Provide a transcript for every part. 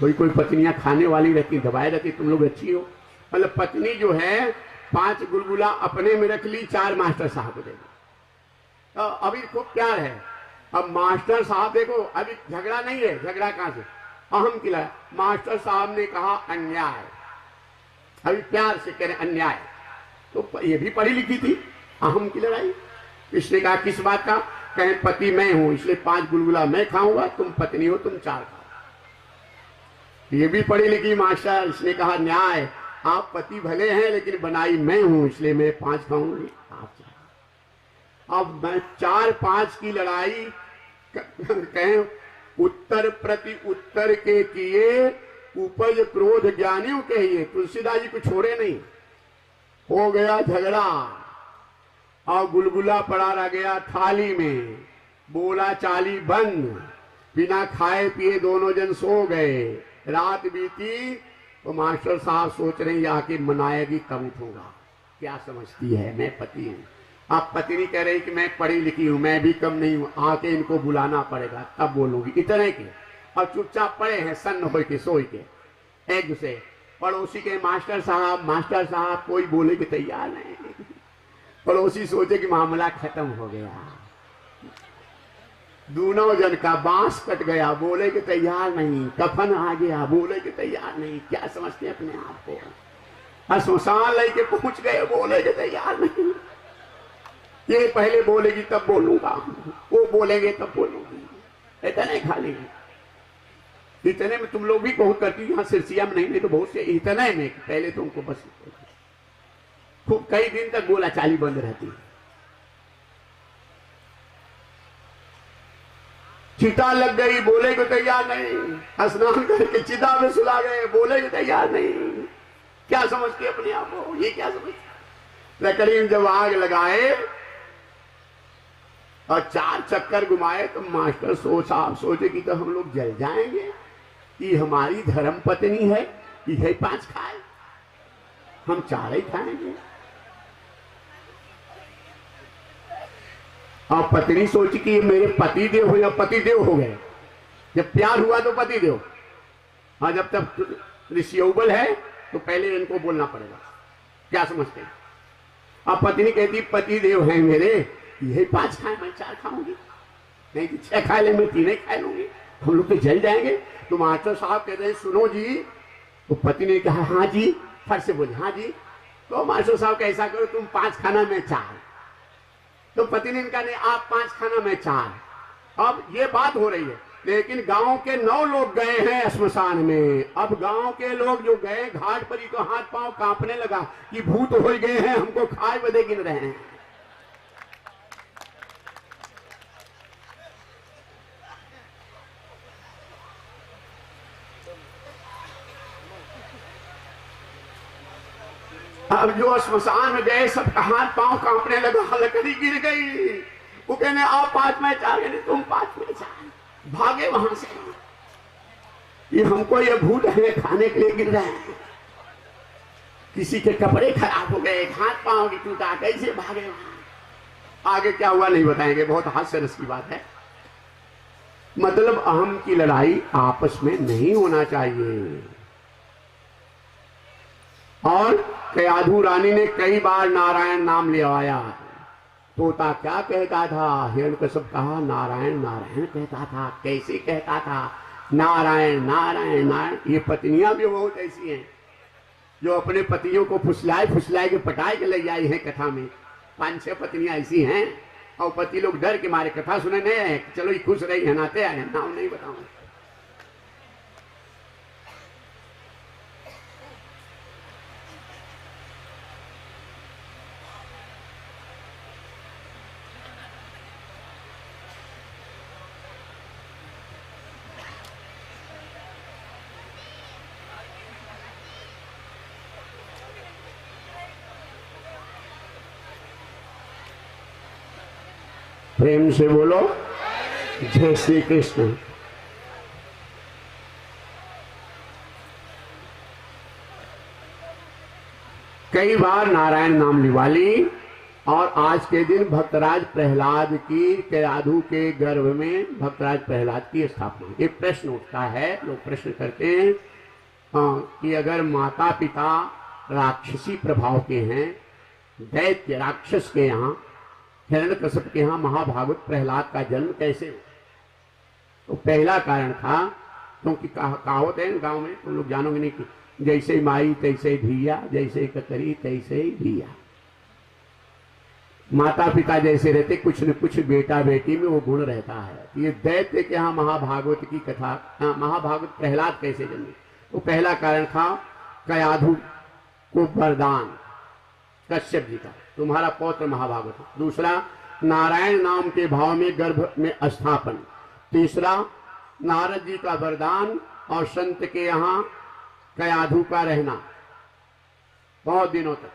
कोई कोई पत्नियां खाने वाली रहती, दबाए रहती, तुम लोग अच्छी हो। मतलब पत्नी जो है 5 गुलगुला अपने में रख ली, 4 मास्टर साहब को दे दी। तो अभी खूब प्यार है। अब मास्टर साहब देखो, अभी झगड़ा नहीं है, झगड़ा कहां से, अहम की लड़ाई। मास्टर साहब ने कहा अन्याय, अभी प्यार से कह रहे अन्याय, तो ये भी पढ़ी लिखी थी, अहम की लड़ाई। इसने कहा किस बात का, कहें पति मैं हूं इसलिए 5 गुलगुला मैं खाऊंगा, तुम पत्नी हो तुम 4 खाओ। ये भी पढ़ी लिखी मास्टर, इसने कहा न्याय, आप पति भले हैं लेकिन बनाई मैं हूं इसलिए मैं 5 खाऊंगी, आप 4। अब मैं 4-5 की लड़ाई कहें उत्तर प्रति उत्तर के किए, उपज क्रोध ज्ञानियों कहिए, तुलसीदास जी को छोड़े नहीं। हो गया झगड़ा और गुलगुला पड़ा रह गया थाली में, बोला चाली बंद, बिना खाए पिए दोनों जन सो गए। रात बीती तो मास्टर साहब सोच रहे हैं आके मनाएगी तब उठूंगा, क्या समझती है मैं पति हूं। आप पत्नी कह रही कि मैं पढ़ी लिखी हूं, मैं भी कम नहीं हूं, आके इनको बुलाना पड़ेगा तब बोलूंगी, इतने के। और चुपचाप पड़े हैं सन्न हो के सोई के एक दूसरे। पड़ोसी के मास्टर साहब कोई बोले कि तैयार नहीं। पड़ोसी सोचे कि मामला खत्म हो गया, दोनों जन का बांस कट गया, बोले कि तैयार नहीं। कफन आ गया, बोले कि तैयार नहीं। क्या समझते हैं अपने आप को। श्मशान लेके पहुंच गए, बोले कि तैयार नहीं। ये पहले बोलेगी तब बोलूंगा, वो बोलेंगे तब बोलूंगी, इतने खाली। इतने में तुम लोग भी बहुत करती, यहाँ सिरसिया में नहीं तो बहुत से इतने में पहले तुमको बस खूब कई दिन तक बोला चाली बंद रहती है। चिता लग गई, बोले को तैयार नहीं। स्नान करके चिता में सुला गए, बोले को तैयार नहीं। क्या समझती अपने आप को, ये क्या समझती। लकड़ी में जब आग लगाए और 4 चक्कर घुमाए तो मास्टर सोचे कि तो हम लोग जल जाएंगे, ये हमारी धर्म पत्नी है, ये 5 खाए, हम 4 ही खाएंगे। और पत्नी सोची कि ये मेरे पति देव हो या पति देव हो गए। जब प्यार हुआ तो पति देव, और जब तक ऋषियोबल है तो पहले इनको बोलना पड़ेगा। क्या समझते हैं। अब पत्नी कहती पति देव है मेरे, यही 5 खाए मैं 4 खाऊंगी, नहीं कि 6 खा ले मैं 3 ही खा लूंगी, हम लोग तो जल जाएंगे। तो मास्टर साहब कहते हैं सुनो जी। तो पति ने कहा हाँ जी, फट से बोले हाँ जी। तो मास्टर साहब का ऐसा करो तुम 5 खाना मैं 4। तो पति ने कहा नहीं आप 5 खाना मैं 4। अब ये बात हो रही है, लेकिन गांव के 9 लोग गए हैं श्मशान में। अब गांव के लोग जो गए घाट पर ही तो हाथ पांव कांपने लगा कि भूत हो गए हैं, हमको खाए बदे गिन रहे हैं। अब जो श्मशान में गए सब हाथ पांव कांपने लगा, लकड़ी गिर गई। वो कहने आप 5 में 4, तुम 5 में 4, भागे वहां से। ये हमको ये भूत है खाने के लिए गिर रहे हैं। किसी के कपड़े खराब हो गए, हाथ पांव की टूटा, कैसे भागे वहां। आगे क्या हुआ नहीं बताएंगे, बहुत हास्य रस की बात है। मतलब अहम की लड़ाई आपस में नहीं होना चाहिए। और कयाधु रानी ने कई बार नारायण नाम ले आया। तोता क्या कहता था, हिरण्यकश्यप कहा नारायण नारायण कहता था। कैसे कहता था, नारायण नारायण नारायण। ये पत्नियां भी बहुत ऐसी हैं जो अपने पतियों को फुसलाए के पटाए के ले आई हैं। कथा में 5-6 पत्नियां ऐसी हैं और पति लोग डर के मारे कथा सुने नहीं आए, चलो ये खुश रही है, नाते आए, नाम नहीं बताऊंगा। प्रेम से बोलो जय श्री कृष्ण। कई बार नारायण नाम लिवा ली और आज के दिन भक्तराज प्रहलाद की कयाधु के गर्भ में भक्तराज प्रहलाद की स्थापना। एक प्रश्न उठता है, लोग प्रश्न करते हैं कि अगर माता पिता राक्षसी प्रभाव के हैं, दैत्य राक्षस के यहाँ, हिरण्यकश्यप के यहाँ महाभागवत प्रहलाद का जन्म कैसे हुआ? तो पहला कारण था, क्योंकि कहावत है गांव में, तुम लोग जानोगे नहीं कि जैसे माई तैसे धिया, जैसे ककरी तैसे धिया। माता पिता जैसे रहते, कुछ न कुछ बेटा बेटी में वो गुण रहता है। ये दैत्य के यहाँ महाभागवत की कथा, महाभागवत प्रहलाद कैसे जन्मे? तो पहला कारण था कयाधु को वरदान कश्यप जी का, तुम्हारा पौत्र महाभागवत। दूसरा, नारायण नाम के भाव में गर्भ में स्थापन। तीसरा, नारद जी का वरदान और संत के यहाँ कयाधु का रहना बहुत दिनों तक।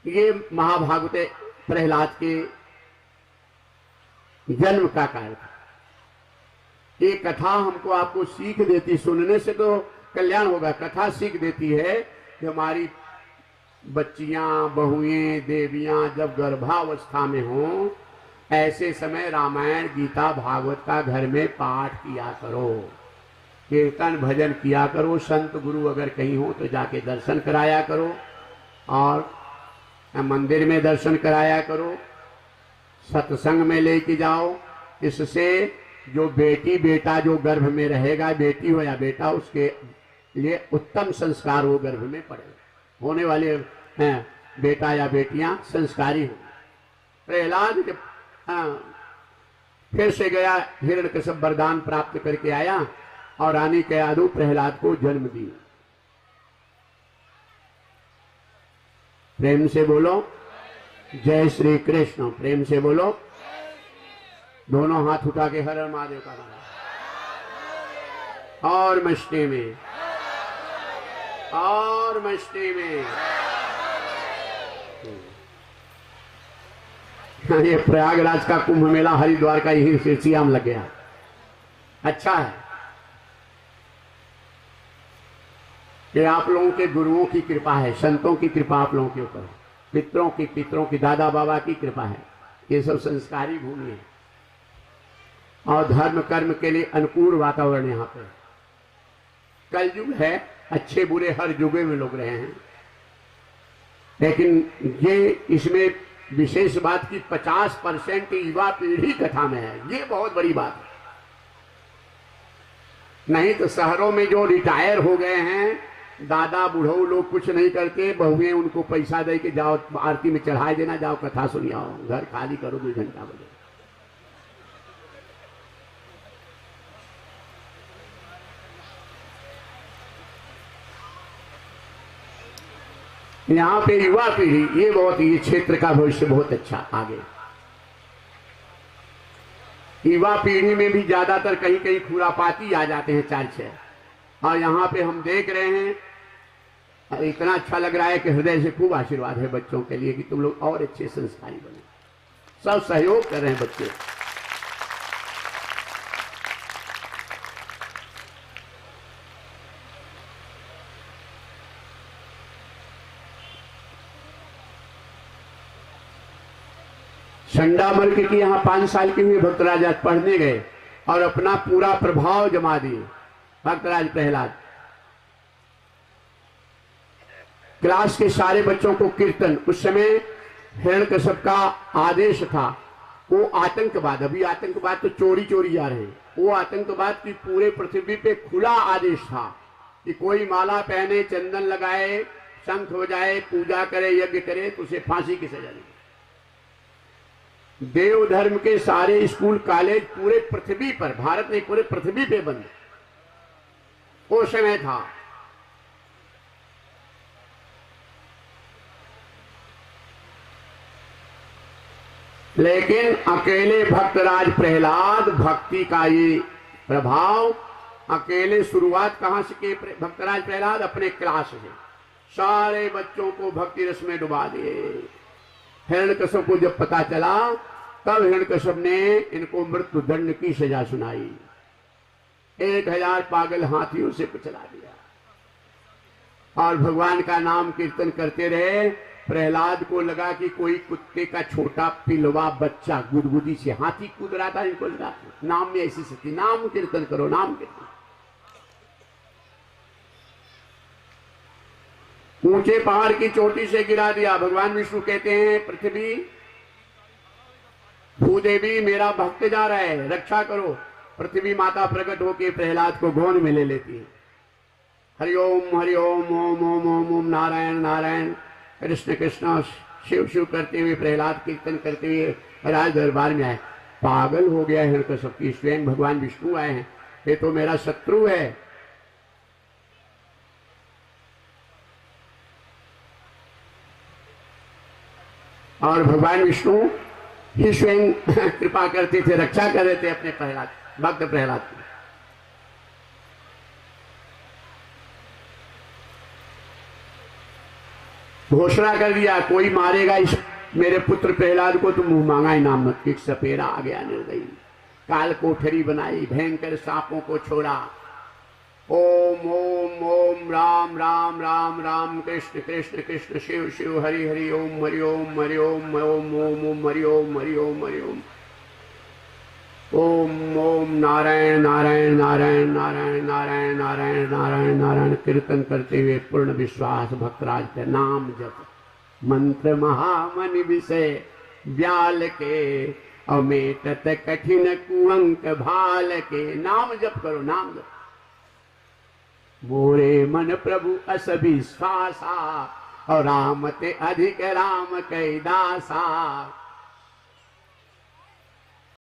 ये महाभागवत प्रहलाद के जन्म का कारण था। ये कथा हमको आपको सीख देती, सुनने से तो कल्याण होगा, कथा सीख देती है कि हमारी बच्चियां, बहुएं, देवियां जब गर्भावस्था में हों, ऐसे समय रामायण, गीता, भागवत का घर में पाठ किया करो, कीर्तन भजन किया करो, संत गुरु अगर कहीं हो तो जाके दर्शन कराया करो, और मंदिर में दर्शन कराया करो, सत्संग में लेके जाओ। इससे जो बेटी बेटा जो गर्भ में रहेगा, बेटी हो या बेटा, उसके लिए उत्तम संस्कार वो गर्भ में पड़ेगा। होने वाले हैं बेटा या बेटियां संस्कारी हो। प्रहलाद जब फिर से गया, हिरण्यकश्यप वरदान प्राप्त करके आया और रानी कयाधु प्रहलाद को जन्म दी। प्रेम से बोलो जय श्री कृष्ण, प्रेम से बोलो। दोनों हाथ उठा के हर हर महादेव का नाम, और मस्ती में, और मस्ती में। ये प्रयागराज का कुंभ मेला, हरिद्वार का यही शीर्षियाम लग गया। अच्छा है कि आप लोगों के गुरुओं की कृपा है, संतों की कृपा आप लोगों के ऊपर है, पितरों की दादा बाबा की कृपा है। ये सब संस्कारी भूमि है और धर्म कर्म के लिए अनुकूल वातावरण यहाँ पे। कलयुग है, अच्छे बुरे हर युगे में लोग रहे हैं, लेकिन ये इसमें विशेष बात की 50% युवा पीढ़ी कथा में है। ये बहुत बड़ी बात है। नहीं तो शहरों में जो रिटायर हो गए हैं दादा बुढ़ऊ लोग, कुछ नहीं करते, बहुएं उनको पैसा दे के जाओ आरती में चढ़ाए देना, जाओ कथा सुनिए, आओ घर खाली करो 2 घंटा बजे। यहाँ पे युवा पीढ़ी, ये बहुत, ये क्षेत्र का भविष्य बहुत अच्छा आगे। युवा पीढ़ी में भी ज्यादातर कहीं कहीं खुरापाती आ जाते हैं 4-6, और यहाँ पे हम देख रहे हैं, इतना अच्छा लग रहा है कि हृदय से खूब आशीर्वाद है बच्चों के लिए कि तुम लोग और अच्छे संस्कारी बने। सब सहयोग कर रहे हैं बच्चे। चंडामर्क की यहाँ 5 साल के हुए भक्तराज आज पढ़ने गए और अपना पूरा प्रभाव जमा दिए। भक्तराज प्रहलाद क्लास के सारे बच्चों को कीर्तन, उस समय हिरण्यकश्यप का आदेश था, वो आतंकवाद, अभी आतंकवाद तो चोरी चोरी जा रहे हैं, वो आतंकवाद की पूरे पृथ्वी पे खुला आदेश था कि कोई माला पहने, चंदन लगाए, शंख बजाए, पूजा करे, यज्ञ करे तो उसे फांसी की सजा दी। देव धर्म के सारे स्कूल कॉलेज पूरे पृथ्वी पर, भारत में पूरे पृथ्वी पे बंद, वो समय था। लेकिन अकेले भक्तराज प्रहलाद, भक्ति का ये प्रभाव, अकेले शुरुआत कहां से किए भक्तराज प्रहलाद? अपने क्लास से सारे बच्चों को भक्ति रस में डुबा दिए। हिरण्यकश्यप को जब पता चला तब हिरण्यकश्यप ने इनको मृत्यु दंड की सजा सुनाई, 1000 पागल हाथियों से कुचला दिया और भगवान का नाम कीर्तन करते रहे। प्रहलाद को लगा कि कोई कुत्ते का छोटा पिलवा बच्चा गुदगुदी से हाथी कूद रहा था, इनको लगा नाम में ऐसी शक्ति, नाम कीर्तन करो, नाम कीर्तन। ऊंचे पहाड़ की चोटी से गिरा दिया। भगवान विष्णु कहते हैं पृथ्वी भूदेवी मेरा भक्त जा रहा है, रक्षा करो। पृथ्वी माता प्रकट होकर प्रहलाद को गोद में ले लेती है। हरिओम हरिओम ओम ओम ओम ओम नारायण नारायण कृष्ण कृष्ण शिव शिव करते हुए प्रहलाद कीर्तन करते हुए राज दरबार में आए। पागल हो गया है तो सबकी, स्वयं भगवान विष्णु आए हैं, ये तो मेरा शत्रु है। और भगवान विष्णु ही स्वयं कृपा करते थे, रक्षा कर रहे थे अपने प्रहलाद भक्त प्रहलाद की। घोषणा कर दिया कोई मारेगा इस मेरे पुत्र प्रहलाद को तो मुंह मांगा इनाम मत। एक सपेरा आ गया निर्दयी, काल कोठरी बनाई, भयंकर सांपों को छोड़ा। ओम ओम ओम राम राम राम राम कृष्ण कृष्ण कृष्ण शिव शिव हरि हरि ओम हरि ओम हरि ओम ओम ओम ओम हरि ओम हरि ओम हरि ओम ओम ओम नारायण नारायण नारायण नारायण नारायण नारायण नारायण नारायण कीर्तन करते हुए पूर्ण विश्वास भक्तराज पे नाम जप। मंत्र महामनि विषय व्याल के अमेटत कठिन कुअंक भाल के। नाम जप करो, नाम जप। मोरे मन प्रभु अस विश्वासा और राम ते अधिक राम कै दासा।